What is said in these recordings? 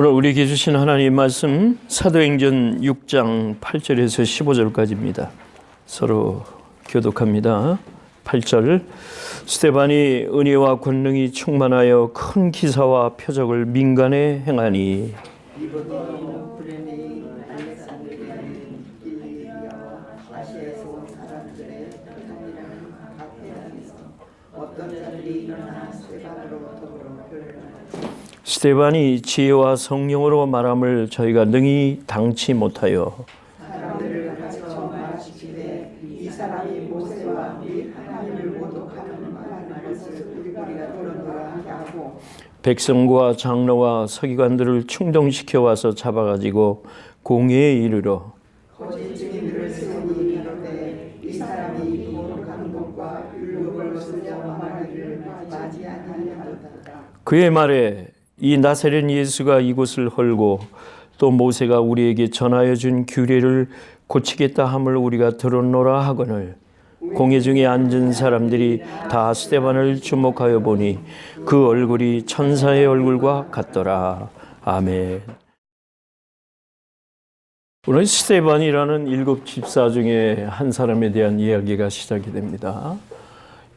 오늘 우리에게 주신 하나님의 말씀 사도행전 6장 8절에서 15절까지입니다. 서로 교독합니다. 8절 스데반이 은혜와 권능이 충만하여 큰 기사와 표적을 민간에 행하니 스데반이 지혜와 성령으로 말함을 저희가 능히 당치 못하여 사람들을 가르쳐 말하시기에 이 사람이 모세와 및 하나님을 모독하는 말하는 것을 우리가 들었노라 하게 하고 백성과 장로와 서기관들을 충동시켜 와서 잡아가지고 공회에 이르러 거짓 증인들을 세우니 이르되 이 사람이 모독하는 것과 율법을 쓰려 말하기를 맞지 아니하였다. 그의 말에 이 나사렛 예수가 이곳을 헐고 또 모세가 우리에게 전하여 준 규례를 고치겠다 함을 우리가 들었노라 하거늘 공회 중에 앉은 사람들이 다 스데반을 주목하여 보니 그 얼굴이 천사의 얼굴과 같더라. 아멘. 오늘 스데반이라는 7 집사 중에 한 사람에 대한 이야기가 시작이 됩니다.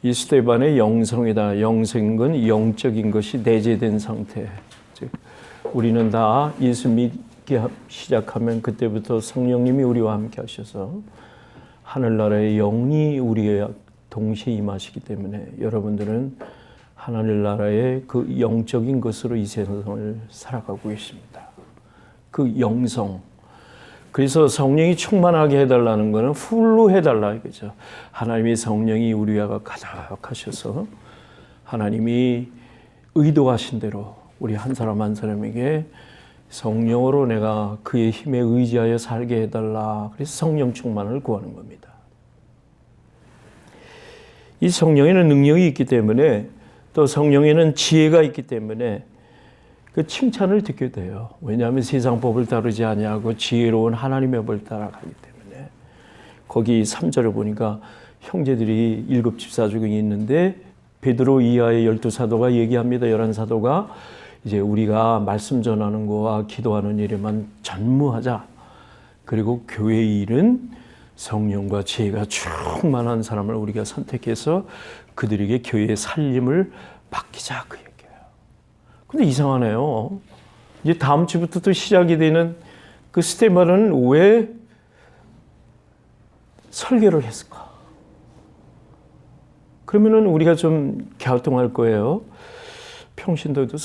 이 스데반의 영성이다. 영성은 영적인 것이 내재된 상태. 즉 우리는 다 예수 믿기 시작하면 그때부터 성령님이 우리와 함께 하셔서 하늘나라의 영이 우리의 동시에 임하시기 때문에 여러분들은 하늘나라의 그 영적인 것으로 이 세상을 살아가고 계십니다. 그 영성. 그래서 성령이 충만하게 해달라는 것은 풀로 해달라 이거죠. 하나님의 성령이 우리와 가득하셔서 하나님이 의도하신 대로 우리 한 사람 한 사람에게 성령으로 내가 그의 힘에 의지하여 살게 해달라. 그래서 성령 충만을 구하는 겁니다. 이 성령에는 능력이 있기 때문에 또 성령에는 지혜가 있기 때문에 그 칭찬을 듣게 돼요. 왜냐하면 세상 법을 다루지 아니하고 지혜로운 하나님의 법을 따라가기 때문에. 거기 3절을 보니까 형제들이 7 집사 중에 있는데 베드로 이하의 12사도가 얘기합니다. 11사도가 이제 우리가 말씀 전하는 거와 기도하는 일에만 전무하자. 그리고 교회의 일은 성령과 지혜가 충만한 사람을 우리가 선택해서 그들에게 교회의 살림을 맡기자. 그 얘기예요. 근데 이상하네요. 이제 다음 주부터 또 시작이 되는 그 스데반은 왜 설교를 했을까? 그러면은 우리가 좀 갸우뚱할 거예요. 평신도에도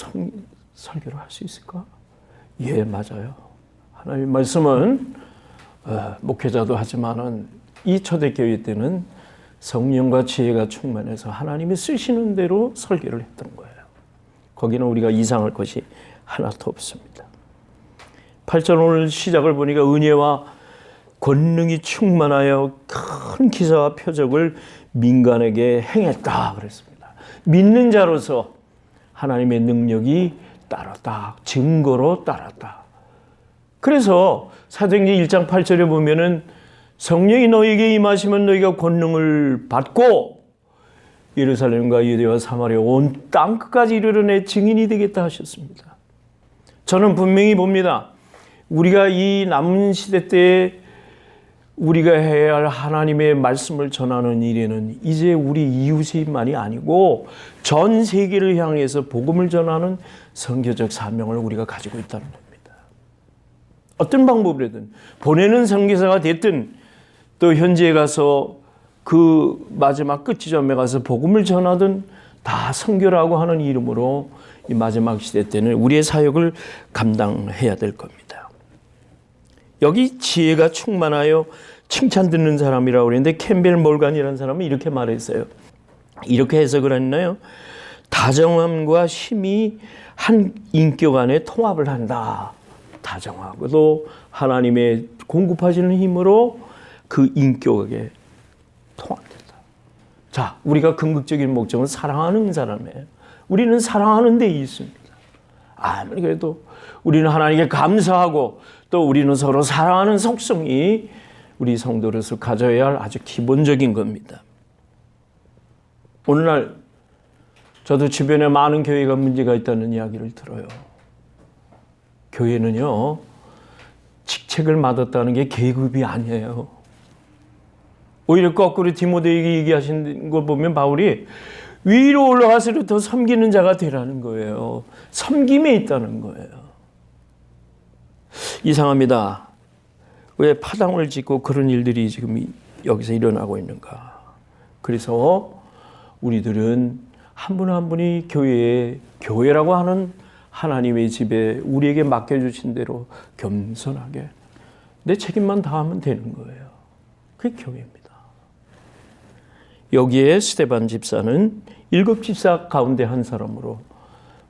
설교를 할 수 있을까? 예, 맞아요. 하나님의 말씀은 목회자도 하지만은 이 초대교회 때는 성령과 지혜가 충만해서 하나님이 쓰시는 대로 설교를 했던 거예요. 거기는 우리가 이상할 것이 하나도 없습니다. 8절 오늘 시작을 보니까 은혜와 권능이 충만하여 큰 기사와 표적을 민간에게 행했다 그랬습니다. 믿는 자로서 하나님의 능력이 따랐다. 증거로 따랐다. 그래서 사도행전 1장 8절에 보면은 성령이 너희에게 임하시면 너희가 권능을 받고 예루살렘과 유대와 사마리아 온 땅 끝까지 이르러 내 증인이 되겠다 하셨습니다. 저는 분명히 봅니다. 우리가 이 남은 시대 때에 우리가 해야 할 하나님의 말씀을 전하는 일에는 이제 우리 이웃만이 아니고 전 세계를 향해서 복음을 전하는 선교적 사명을 우리가 가지고 있다는 겁니다. 어떤 방법이든 보내는 선교사가 됐든 또 현지에 가서 그 마지막 끝지점에 가서 복음을 전하든 다 선교라고 하는 이름으로 이 마지막 시대 때는 우리의 사역을 감당해야 될 겁니다. 여기 지혜가 충만하여 칭찬 듣는 사람이라고 그랬는데 캠벨 몰간이라는 사람은 이렇게 말했어요. 이렇게 해석을 했나요? 다정함과 힘이 한 인격 안에 통합을 한다. 다정하고도 하나님의 공급하시는 힘으로 그 인격에 통합된다. 자, 우리가 궁극적인 목적은 사랑하는 사람이에요. 우리는 사랑하는 데 있습니다. 아무리 그래도 우리는 하나님께 감사하고 또 우리는 서로 사랑하는 속성이 우리 성도로서 가져야 할 아주 기본적인 겁니다. 오늘날 저도 주변에 많은 교회가 문제가 있다는 이야기를 들어요. 교회는요, 직책을 맡았다는 게 계급이 아니에요. 오히려 거꾸로 디모데에게 얘기하신 걸 보면 바울이 위로 올라가서 더 섬기는 자가 되라는 거예요. 섬김에 있다는 거예요. 이상합니다. 왜 파당을 짓고 그런 일들이 지금 여기서 일어나고 있는가? 그래서 우리들은 한 분 한 분이 교회라고 하는 하나님의 집에 우리에게 맡겨주신 대로 겸손하게 내 책임만 다하면 되는 거예요. 그게 교회입니다. 여기에 스데반 집사는 7 집사 가운데 한 사람으로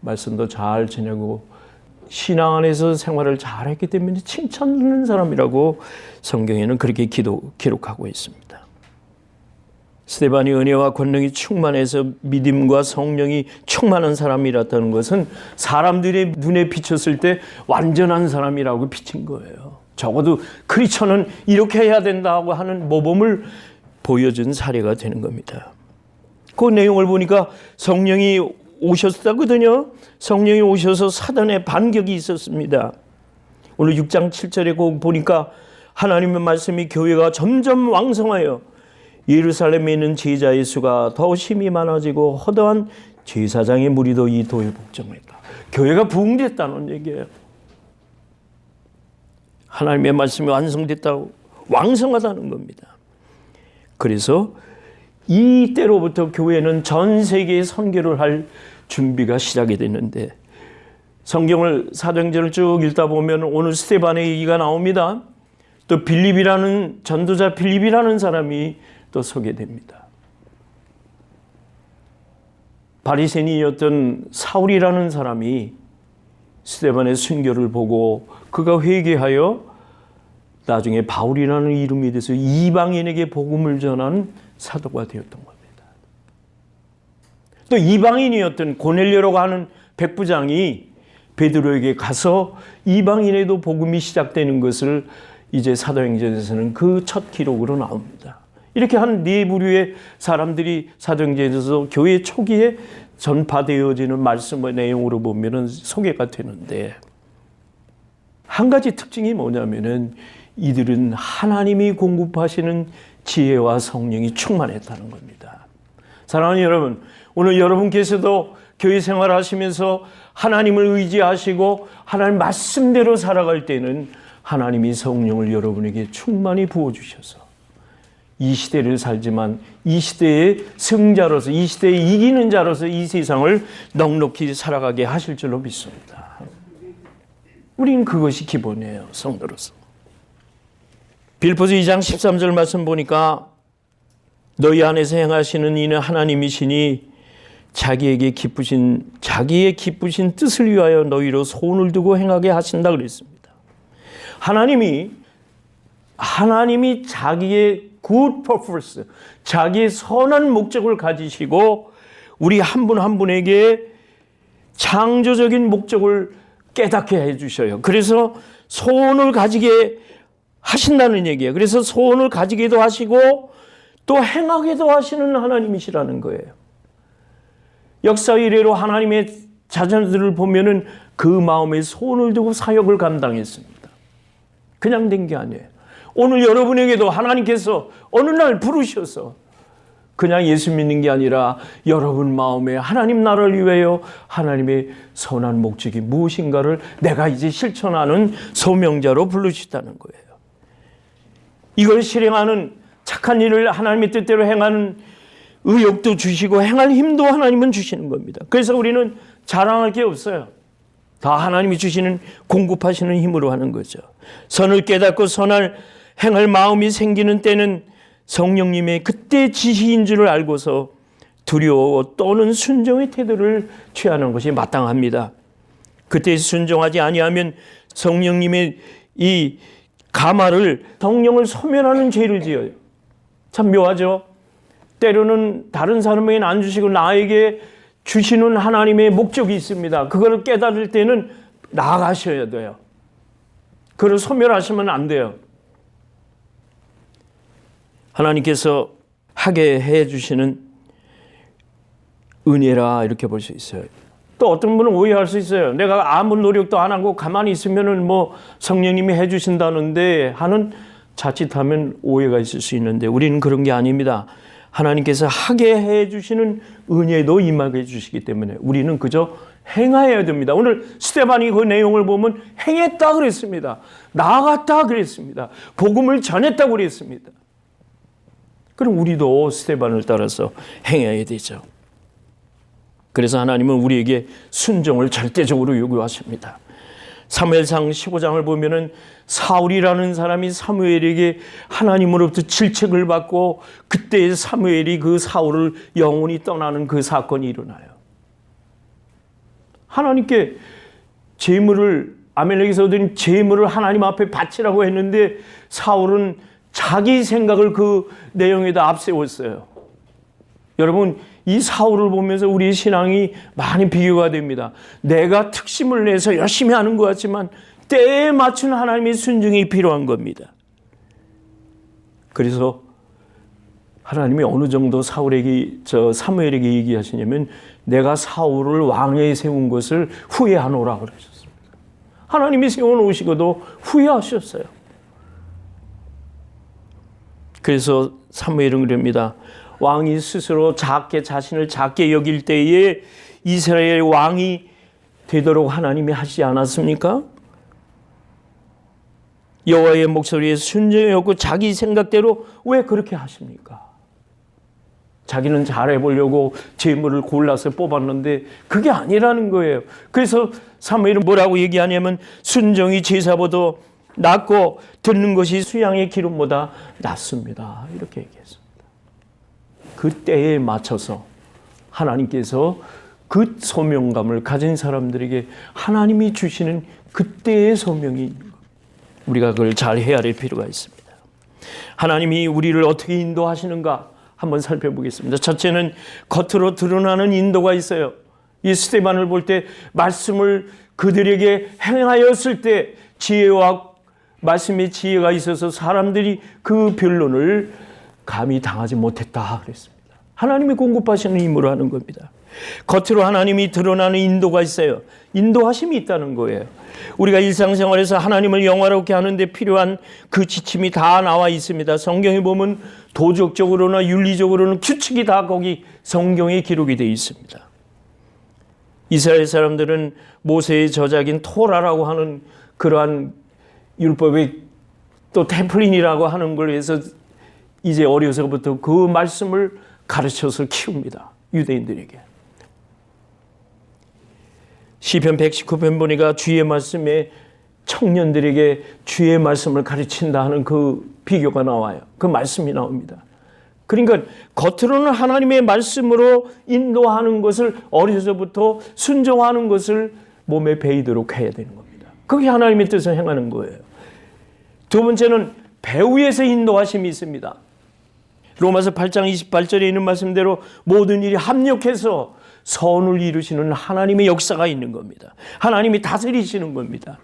말씀도 잘 지내고 신앙 안에서 생활을 잘했기 때문에 칭찬받는 사람이라고 성경에는 그렇게 기록하고 있습니다. 스데반이 은혜와 권능이 충만해서 믿음과 성령이 충만한 사람이랐다는 것은 사람들의 눈에 비쳤을 때 완전한 사람이라고 비친 거예요. 적어도 크리스천은 이렇게 해야 된다고 하는 모범을 보여준 사례가 되는 겁니다. 그 내용을 보니까 성령이 오셨다거든요. 성령이 오셔서 사단의 반격이 있었습니다. 오늘 6장 7절에 보니까 하나님의 말씀이 교회가 점점 왕성하여 예루살렘에 있는 제자의 수가 더 심히 많아지고 허다한 제사장의 무리도 이 도에 복종했다. 교회가 부흥됐다는 얘기예요. 하나님의 말씀이 완성됐다고 왕성하다는 겁니다. 그래서 이때로부터 교회는 전 세계에 선교를 할 준비가 시작이 됐는데 성경을 사도행전을 쭉 읽다 보면 오늘 스데반의 얘기가 나옵니다. 또 빌립이라는 전도자 빌립이라는 사람이 또 소개됩니다. 바리새인이었던 사울이라는 사람이 스데반의 순교를 보고 그가 회개하여 나중에 바울이라는 이름이 돼서 이방인에게 복음을 전한 사도가 되었던 겁니다. 또 이방인이었던 고넬료라고 하는 백부장이 베드로에게 가서 이방인에도 복음이 시작되는 것을 이제 사도행전에서는 그 첫 기록으로 나옵니다. 이렇게 한 네 부류의 사람들이 사도행전에서 교회 초기에 전파되어지는 말씀의 내용으로 보면은 소개가 되는데 한 가지 특징이 뭐냐면은 이들은 하나님이 공급하시는 지혜와 성령이 충만했다는 겁니다. 사랑하는 여러분, 오늘 여러분께서도 교회 생활하시면서 하나님을 의지하시고 하나님 말씀대로 살아갈 때는 하나님이 성령을 여러분에게 충만히 부어주셔서 이 시대를 살지만 이 시대의 승자로서 이 시대의 이기는 자로서 이 세상을 넉넉히 살아가게 하실 줄로 믿습니다. 우리는 그것이 기본이에요. 성도로서. 빌립보서 2장 13절 말씀 보니까 너희 안에서 행하시는 이는 하나님이시니 자기의 기쁘신 뜻을 위하여 너희로 소원을 두고 행하게 하신다 그랬습니다. 하나님이 자기의 good purpose, 자기의 선한 목적을 가지시고 우리 한 분 한 분에게 창조적인 목적을 깨닫게 해주셔요. 그래서 소원을 가지게 하신다는 얘기예요. 그래서 소원을 가지기도 하시고 또 행하기도 하시는 하나님이시라는 거예요. 역사 이래로 하나님의 자녀들을 보면은 그 마음에 소원을 두고 사역을 감당했습니다. 그냥 된 게 아니에요. 오늘 여러분에게도 하나님께서 어느 날 부르셔서 그냥 예수 믿는 게 아니라 여러분 마음에 하나님 나라를 위하여 하나님의 선한 목적이 무엇인가를 내가 이제 실천하는 소명자로 부르시다는 거예요. 이걸 실행하는 착한 일을 하나님의 뜻대로 행하는 의욕도 주시고 행할 힘도 하나님은 주시는 겁니다. 그래서 우리는 자랑할 게 없어요. 다 하나님이 주시는 공급하시는 힘으로 하는 거죠. 선을 깨닫고 선을 행할 마음이 생기는 때는 성령님의 그때 지시인 줄을 알고서 두려워 또는 순종의 태도를 취하는 것이 마땅합니다. 그때 순종하지 아니하면 성령님의 이 가마를 성령을 소멸하는 죄를 지어요. 참 묘하죠. 때로는 다른 사람에게는 안 주시고 나에게 주시는 하나님의 목적이 있습니다. 그걸 깨달을 때는 나아가셔야 돼요. 그걸 소멸하시면 안 돼요. 하나님께서 하게 해주시는 은혜라 이렇게 볼 수 있어요. 또 어떤 분은 오해할 수 있어요. 내가 아무 노력도 안 하고 가만히 있으면은 뭐 성령님이 해주신다는데 하는 자칫하면 오해가 있을 수 있는데 우리는 그런 게 아닙니다. 하나님께서 하게 해주시는 은혜도 임하게 해주시기 때문에 우리는 그저 행하여야 됩니다. 오늘 스데반이 그 내용을 보면 행했다 그랬습니다. 나아갔다 그랬습니다. 복음을 전했다 그랬습니다. 그럼 우리도 스데반을 따라서 행해야 되죠. 그래서 하나님은 우리에게 순종을 절대적으로 요구하십니다. 사무엘상 15장을 보면은 사울이라는 사람이 사무엘에게 하나님으로부터 질책을 받고 그때 사무엘이 그 사울을 영원히 떠나는 그 사건이 일어나요. 하나님께 제물을 아멜렉에서 얻은 제물을 하나님 앞에 바치라고 했는데 사울은 자기 생각을 그 내용에다 앞세웠어요. 여러분 이 사울을 보면서 우리의 신앙이 많이 비교가 됩니다. 내가 특심을 내서 열심히 하는 것 같지만 때에 맞춘 하나님의 순종이 필요한 겁니다. 그래서 하나님이 어느 정도 사무엘에게 얘기하시냐면 내가 사울을 왕에 세운 것을 후회하노라 그러셨습니다. 하나님이 세워놓으시고도 후회하셨어요. 그래서 사무엘은 그럽니다. 왕이 스스로 자신을 작게 여길 때에 이스라엘 왕이 되도록 하나님이 하시지 않았습니까? 여호와의 목소리에 순종하고 자기 생각대로 왜 그렇게 하십니까? 자기는 잘해보려고 제물을 골라서 뽑았는데 그게 아니라는 거예요. 그래서 사무엘은 뭐라고 얘기하냐면 순종이 제사보다 낫고 듣는 것이 수양의 기름보다 낫습니다. 이렇게 얘기했습니다. 그 때에 맞춰서 하나님께서 그 소명감을 가진 사람들에게 하나님이 주시는 그때의 소명이 있는 것. 우리가 그걸 잘 헤아릴 필요가 있습니다. 하나님이 우리를 어떻게 인도하시는가 한번 살펴보겠습니다. 첫째는 겉으로 드러나는 인도가 있어요. 이 스데반을 볼 때 말씀을 그들에게 행하였을 때 지혜와 말씀의 지혜가 있어서 사람들이 그 변론을 감히 당하지 못했다 그랬습니다. 하나님이 공급하시는 힘으로 하는 겁니다. 겉으로 하나님이 드러나는 인도가 있어요. 인도하심이 있다는 거예요. 우리가 일상생활에서 하나님을 영화롭게 하는 데 필요한 그 지침이 다 나와 있습니다. 성경에 보면 도덕적으로나 윤리적으로는 규칙이 다 거기 성경에 기록이 되어 있습니다. 이스라엘 사람들은 모세의 저작인 토라라고 하는 그러한 율법의 또 테플린이라고 하는 걸 해서 이제 어려서부터 그 말씀을 가르쳐서 키웁니다. 유대인들에게. 시편 119편 보니까 주의 말씀에 청년들에게 주의 말씀을 가르친다 하는 그 비교가 나와요. 그 말씀이 나옵니다. 그러니까 겉으로는 하나님의 말씀으로 인도하는 것을 어려서부터 순종하는 것을 몸에 배이도록 해야 되는 겁니다. 그게 하나님의 뜻을 행하는 거예요. 두 번째는 배후에서 인도하심이 있습니다. 로마서 8장 28절에 있는 말씀대로 모든 일이 합력해서 선을 이루시는 하나님의 역사가 있는 겁니다. 하나님이 다스리시는 겁니다.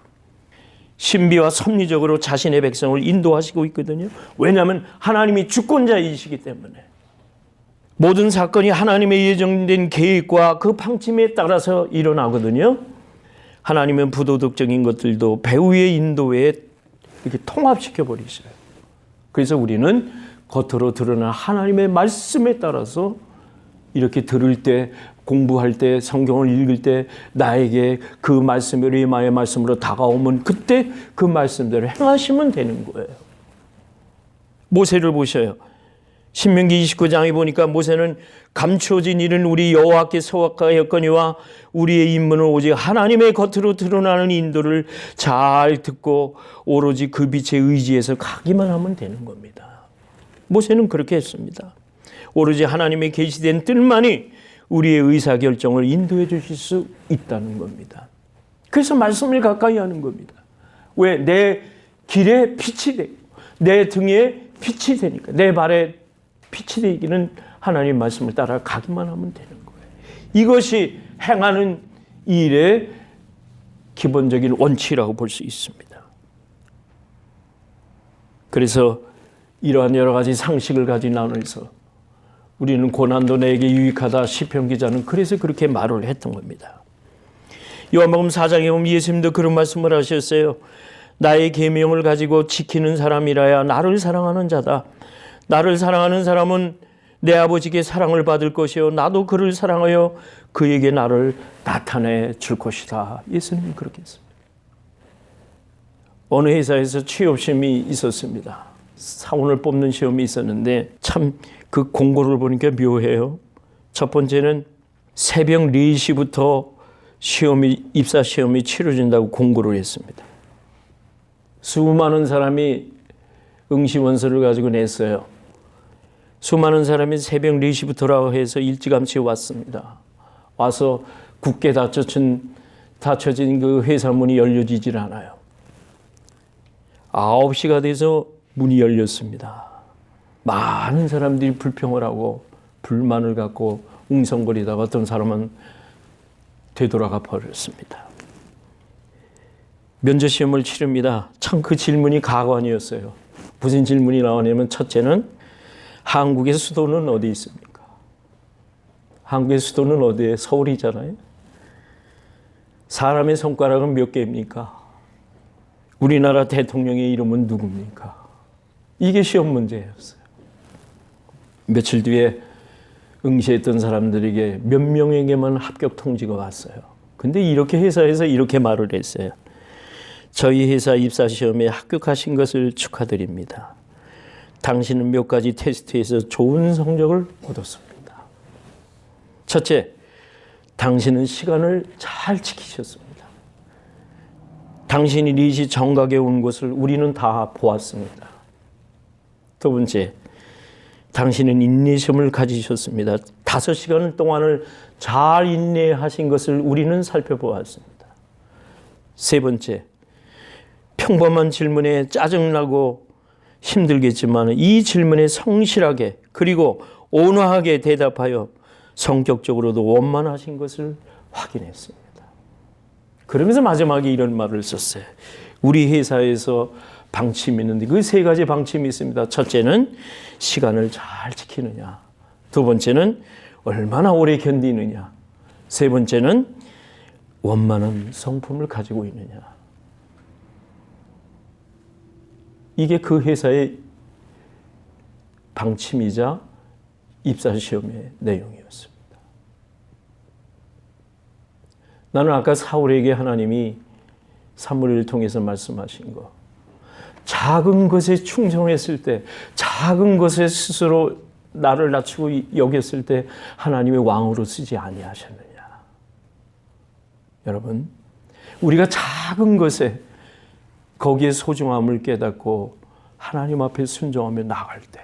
신비와 섭리적으로 자신의 백성을 인도하시고 있거든요. 왜냐하면 하나님이 주권자이시기 때문에. 모든 사건이 하나님의 예정된 계획과 그 방침에 따라서 일어나거든요. 하나님은 부도덕적인 것들도 배후의 인도에 이렇게 통합시켜 버리셔요. 그래서 우리는 겉으로 드러난 하나님의 말씀에 따라서 이렇게 들을 때, 공부할 때, 성경을 읽을 때 나에게 그 말씀이 리마의 말씀으로 다가오면 그때 그 말씀대로 행하시면 되는 거예요. 모세를 보셔요. 신명기 29장에 보니까 모세는 감추어진 일은 우리 여호와께 소확하였거니와 우리의 임무는 오직 하나님의 겉으로 드러나는 인도를 잘 듣고 오로지 그 빛에 의지해서 가기만 하면 되는 겁니다. 모세는 그렇게 했습니다. 오로지 하나님의 계시된 뜻만이 우리의 의사결정을 인도해 주실 수 있다는 겁니다. 그래서 말씀을 가까이 하는 겁니다. 왜? 내 길에 빛이 되고 내 등에 빛이 되니까 내 발에 빛이 되기는 하나님 말씀을 따라 가기만 하면 되는 거예요. 이것이 행하는 일의 기본적인 원칙이라고 볼 수 있습니다. 그래서 이러한 여러 가지 상식을 가진 나눠서 우리는 고난도 내게 유익하다 시편 기자는 그래서 그렇게 말을 했던 겁니다. 요한복음 4장에 보면 예수님도 그런 말씀을 하셨어요. 나의 계명을 가지고 지키는 사람이라야 나를 사랑하는 자다. 나를 사랑하는 사람은 내 아버지께 사랑을 받을 것이요 나도 그를 사랑하여 그에게 나를 나타내 줄 것이다. 예수님이 그렇게 했습니다. 어느 회사에서 취업 시험이 있었습니다. 사원을 뽑는 시험이 있었는데 참 그 공고를 보니까 묘해요. 첫 번째는 새벽 4시부터 입사 시험이 치러진다고 공고를 했습니다. 수많은 사람이 응시원서를 가지고 냈어요. 수많은 사람이 새벽 4시부터라고 해서 일찌감치 왔습니다. 와서 굳게 닫혀진 그 회사 문이 열려지질 않아요. 9시가 돼서 문이 열렸습니다. 많은 사람들이 불평을 하고 불만을 갖고 웅성거리다가 어떤 사람은 되돌아가 버렸습니다. 면접시험을 치릅니다. 참 그 질문이 가관이었어요. 무슨 질문이 나오냐면 첫째는 한국의 수도는 어디 있습니까? 한국의 수도는 어디에? 서울이잖아요. 사람의 손가락은 몇 개입니까? 우리나라 대통령의 이름은 누굽니까? 이게 시험 문제였어요. 며칠 뒤에 응시했던 사람들에게 몇 명에게만 합격 통지가 왔어요. 근데 이렇게 회사에서 이렇게 말을 했어요. 저희 회사 입사시험에 합격하신 것을 축하드립니다. 당신은 몇 가지 테스트에서 좋은 성적을 얻었습니다. 첫째, 당신은 시간을 잘 지키셨습니다. 당신이 4시 정각에 온 것을 우리는 다 보았습니다. 두 번째, 당신은 인내심을 가지셨습니다. 5시간 동안을 잘 인내하신 것을 우리는 살펴보았습니다. 세 번째, 평범한 질문에 짜증나고 힘들겠지만 이 질문에 성실하게 그리고 온화하게 대답하여 성격적으로도 원만하신 것을 확인했습니다. 그러면서 마지막에 이런 말을 썼어요. 우리 회사에서 방침이 있는데 그 3가지 방침이 있습니다. 첫째는 시간을 잘 지키느냐. 두 번째는 얼마나 오래 견디느냐. 세 번째는 원만한 성품을 가지고 있느냐. 이게 그 회사의 방침이자 입사시험의 내용이었습니다. 나는 아까 사울에게 하나님이 사무엘을 통해서 말씀하신 거, 작은 것에 충성했을 때, 작은 것에 스스로 나를 낮추고 여겼을 때 하나님의 왕으로 쓰지 아니하셨느냐. 여러분, 우리가 작은 것에 거기에 소중함을 깨닫고 하나님 앞에 순종하며 나갈 때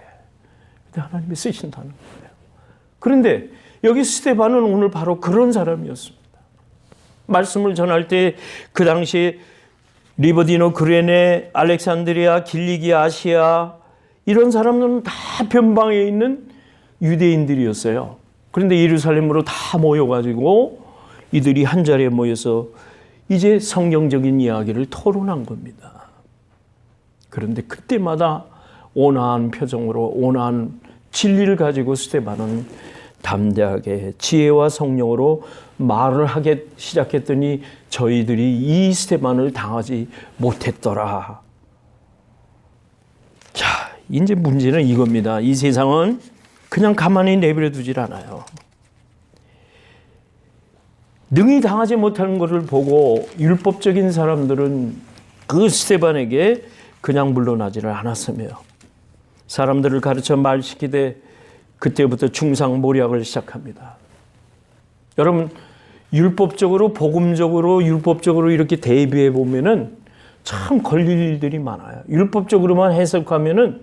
하나님이 쓰신다는 거예요. 그런데 여기 스데반은 오늘 바로 그런 사람이었습니다. 말씀을 전할 때 그 당시에 리버디노, 그레네, 알렉산드리아, 길리기아, 아시아 이런 사람들은 다 변방에 있는 유대인들이었어요. 그런데 예루살렘으로 다 모여가지고 이들이 한 자리에 모여서 이제 성경적인 이야기를 토론한 겁니다. 그런데 그때마다 온화한 표정으로 온화한 진리를 가지고 스데반은 담대하게 지혜와 성령으로 말을 하기 시작했더니 저희들이 이 스데반을 당하지 못했더라. 자, 이제 문제는 이겁니다. 이 세상은 그냥 가만히 내버려 두질 않아요. 능히 당하지 못하는 것을 보고 율법적인 사람들은 그 스데반에게 그냥 물러나지를 않았으며 사람들을 가르쳐 말시키되 그때부터 중상모략을 시작합니다. 여러분, 율법적으로 복음적으로 율법적으로 이렇게 대비해 보면은 참 걸릴 일들이 많아요. 율법적으로만 해석하면은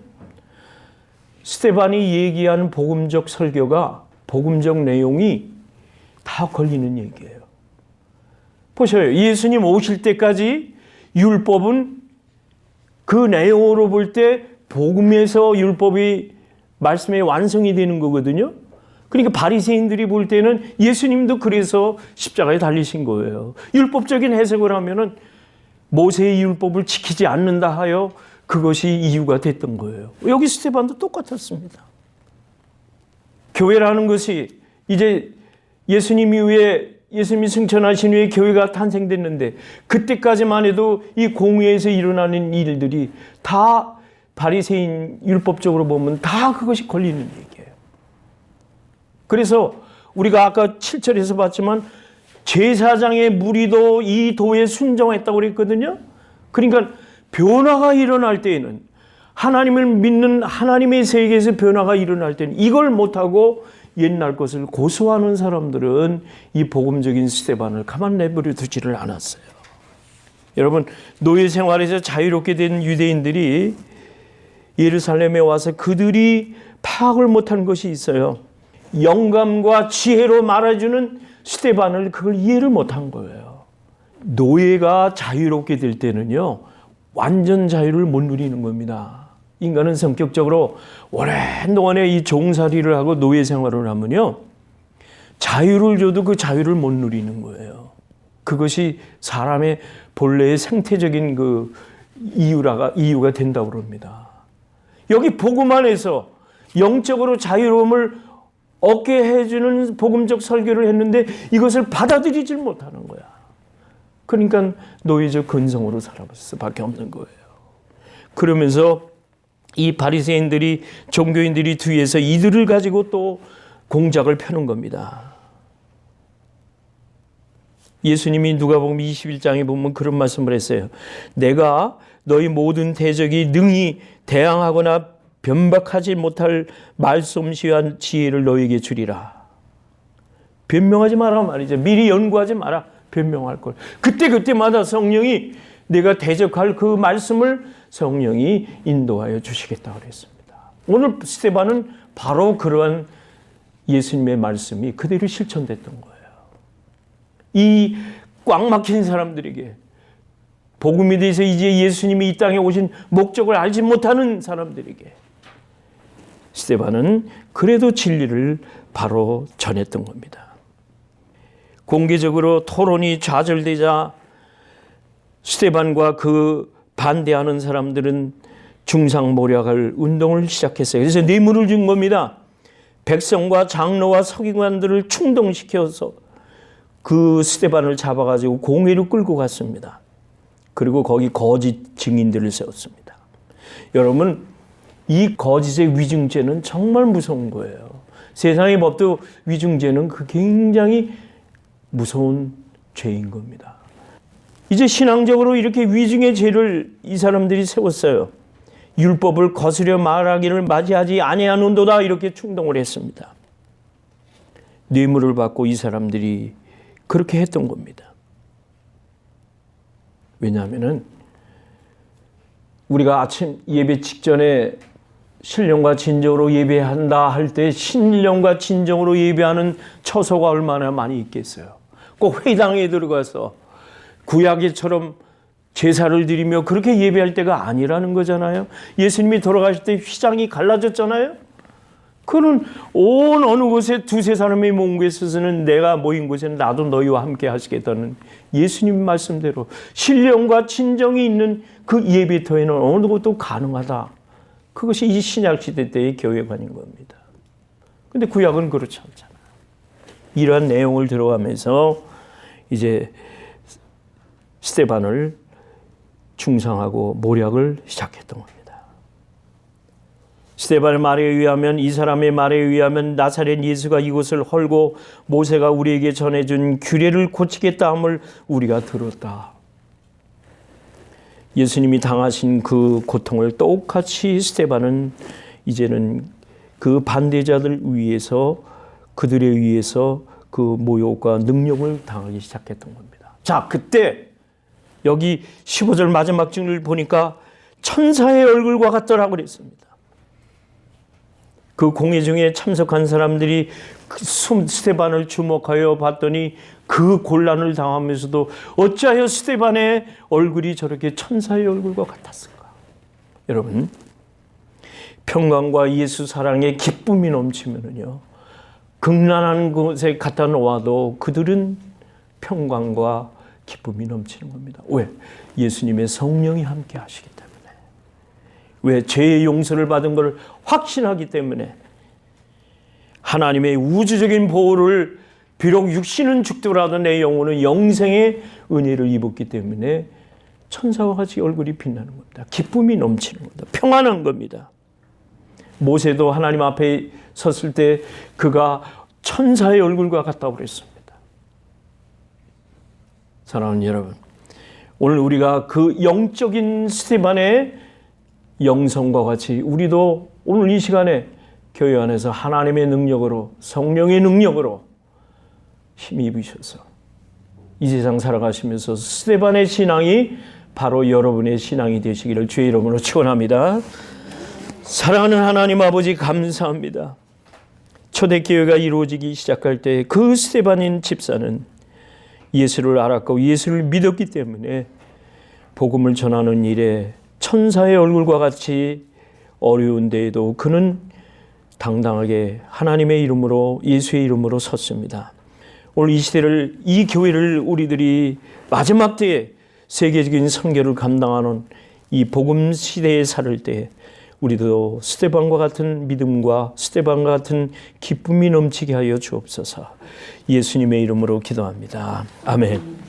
스데반이 얘기하는 복음적 설교가 복음적 내용이 다 걸리는 얘기예요. 보셔요. 예수님 오실 때까지 율법은 그 내용으로 볼 때 복음에서 율법이 말씀의 완성이 되는 거거든요. 그러니까 바리새인들이 볼 때는 예수님도 그래서 십자가에 달리신 거예요. 율법적인 해석을 하면은 모세의 율법을 지키지 않는다 하여 그것이 이유가 됐던 거예요. 여기 스데반도 똑같았습니다. 교회라는 것이 이제 예수님 이후에 예수님이 승천하신 후에 교회가 탄생됐는데 그때까지만 해도 이 공회에서 일어나는 일들이 다 바리새인 율법적으로 보면 다 그것이 걸리는 얘기예요. 그래서 우리가 아까 7절에서 봤지만 제사장의 무리도 이 도에 순종했다고 그랬거든요. 그러니까 변화가 일어날 때에는, 하나님을 믿는 하나님의 세계에서 변화가 일어날 때는 이걸 못하고 옛날 것을 고수하는 사람들은 이 복음적인 스데반을 가만 내버려 두지를 않았어요. 여러분, 노예 생활에서 자유롭게 된 유대인들이 예루살렘에 와서 그들이 파악을 못한 것이 있어요. 영감과 지혜로 말해주는 스데반을 그걸 이해를 못한 거예요. 노예가 자유롭게 될 때는요, 완전 자유를 못 누리는 겁니다. 인간은 성격적으로 오랜 동안에 이 종살이를 하고 노예 생활을 하면요, 자유를 줘도 그 자유를 못 누리는 거예요. 그것이 사람의 본래의 생태적인 그 이유가 된다고 그럽니다. 여기 복음 안에서 영적으로 자유로움을 얻게 해주는 복음적 설교를 했는데 이것을 받아들이질 못하는 거야. 그러니까 노예적 근성으로 살아갈 수밖에 없는 거예요. 그러면서 이 바리새인들이, 종교인들이 뒤에서 이들을 가지고 또 공작을 펴는 겁니다. 예수님이 누가복음 21장에 보면 그런 말씀을 했어요. 내가 너희 모든 대적이 능히 대항하거나 변박하지 못할 말솜씨와 지혜를 너에게 주리라. 변명하지 마라 말이죠. 미리 연구하지 마라. 변명할 걸. 그때마다 성령이 내가 대적할 그 말씀을 성령이 인도하여 주시겠다고 그랬습니다. 오늘 스데반은 바로 그러한 예수님의 말씀이 그대로 실천됐던 거예요. 이 꽉 막힌 사람들에게, 복음에 대해서 이제 예수님이 이 땅에 오신 목적을 알지 못하는 사람들에게 스데반은 그래도 진리를 바로 전했던 겁니다. 공개적으로 토론이 좌절되자 스데반과 그 반대하는 사람들은 중상모략할 운동을 시작했어요. 그래서 뇌물을 준 겁니다. 백성과 장로와 서기관들을 충동시켜서 그 스데반을 잡아가지고 공회로 끌고 갔습니다. 그리고 거기 거짓 증인들을 세웠습니다. 여러분, 이 거짓의 위증죄는 정말 무서운 거예요. 세상의 법도 위증죄는 그 굉장히 무서운 죄인 겁니다. 이제 신앙적으로 이렇게 위증의 죄를 이 사람들이 세웠어요. 율법을 거스려 말하기를 맞이하지 아니하는도다, 이렇게 충동을 했습니다. 뇌물을 받고 이 사람들이 그렇게 했던 겁니다. 왜냐하면은 우리가 아침 예배 직전에 신령과 진정으로 예배한다 할 때 신령과 진정으로 예배하는 처소가 얼마나 많이 있겠어요. 꼭 회당에 들어가서 구약에처럼 제사를 드리며 그렇게 예배할 때가 아니라는 거잖아요. 예수님이 돌아가실 때 휘장이 갈라졌잖아요. 그는 온 어느 곳에 두세 사람이 모인 곳에서는 내가 모인 곳에는 나도 너희와 함께 하시겠다는 예수님 말씀대로 신령과 진정이 있는 그 예배터에는 어느 곳도 가능하다. 그것이 이 신약시대 때의 교회관인 겁니다. 그런데 구약은 그렇지 않잖아요. 이러한 내용을 들어가면서 이제 스데반을 중상하고 모략을 시작했던 겁니다. 스데반의 말에 의하면, 이 사람의 말에 의하면 나사렛 예수가 이곳을 헐고 모세가 우리에게 전해준 규례를 고치겠다 함을 우리가 들었다. 예수님이 당하신 그 고통을 똑같이 스데반은 이제는 그 반대자들 위해서, 그들에 의해서 그 모욕과 능욕을 당하기 시작했던 겁니다. 자, 그때 여기 15절 마지막 증을 보니까 천사의 얼굴과 같더라고 그랬습니다. 그 공회 중에 참석한 사람들이 스데반을 주목하여 봤더니 그 곤란을 당하면서도 어찌하여 스데반의 얼굴이 저렇게 천사의 얼굴과 같았을까? 여러분, 평강과 예수 사랑의 기쁨이 넘치면은요, 극난한 곳에 갖다 놓아도 그들은 평강과 기쁨이 넘치는 겁니다. 왜? 예수님의 성령이 함께 하시기 때문에. 왜? 죄의 용서를 받은 것을 확신하기 때문에. 하나님의 우주적인 보호를 비록 육신은 죽더라도 내 영혼은 영생의 은혜를 입었기 때문에 천사와 같이 얼굴이 빛나는 겁니다. 기쁨이 넘치는 겁니다. 평안한 겁니다. 모세도 하나님 앞에 섰을 때 그가 천사의 얼굴과 같다고 그랬습니다. 사랑하는 여러분, 오늘 우리가 그 영적인 스테반의 영성과 같이 우리도 오늘 이 시간에 교회 안에서 하나님의 능력으로, 성령의 능력으로 힘입으셔서 이 세상 살아가시면서 스테반의 신앙이 바로 여러분의 신앙이 되시기를 주의 이름으로 축원합니다. 사랑하는 하나님 아버지, 감사합니다. 초대교회가 이루어지기 시작할 때 그 스테반인 집사는 예수를 알았고 예수를 믿었기 때문에 복음을 전하는 일에 천사의 얼굴과 같이 어려운 데에도 그는 당당하게 하나님의 이름으로, 예수의 이름으로 섰습니다. 오늘 이 시대를, 이 교회를 우리들이 마지막 때에 세계적인 선교를 감당하는 이 복음 시대에 살을 때 우리도 스테반과 같은 믿음과 스테반과 같은 기쁨이 넘치게 하여 주옵소서. 예수님의 이름으로 기도합니다. 아멘.